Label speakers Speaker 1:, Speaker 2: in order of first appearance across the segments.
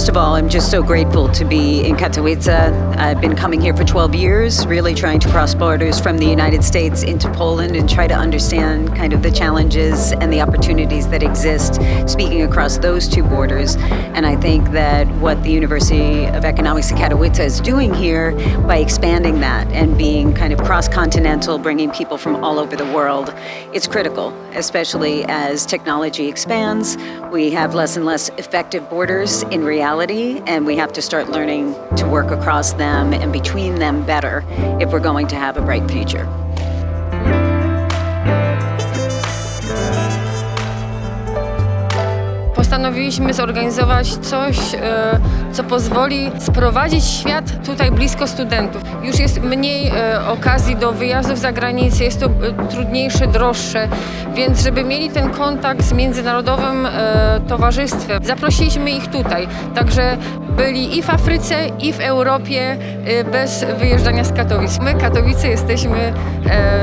Speaker 1: First of all, I'm just so grateful to be in Katowice. I've been coming here for 12 years, really trying to cross borders from the United States into Poland and try to understand kind of the challenges and the opportunities that exist speaking across those two borders. And I think that what the University of Economics in Katowice is doing here by expanding that and being kind of cross-continental, bringing people from all over the world, it's critical, especially as technology expands. We have less and less effective borders in reality, and we have to start learning to work across them and between them better if we're going to have a bright future.
Speaker 2: Postanowiliśmy zorganizować coś, co pozwoli sprowadzić świat tutaj blisko studentów. Już jest mniej okazji do wyjazdów za granicę, jest to trudniejsze, droższe, więc żeby mieli ten kontakt z międzynarodowym towarzystwem, zaprosiliśmy ich tutaj. Także byli i w Afryce, i w Europie bez wyjeżdżania z Katowic. My, Katowice, jesteśmy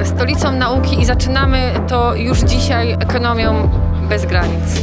Speaker 2: stolicą nauki i zaczynamy to już dzisiaj ekonomią bez granic.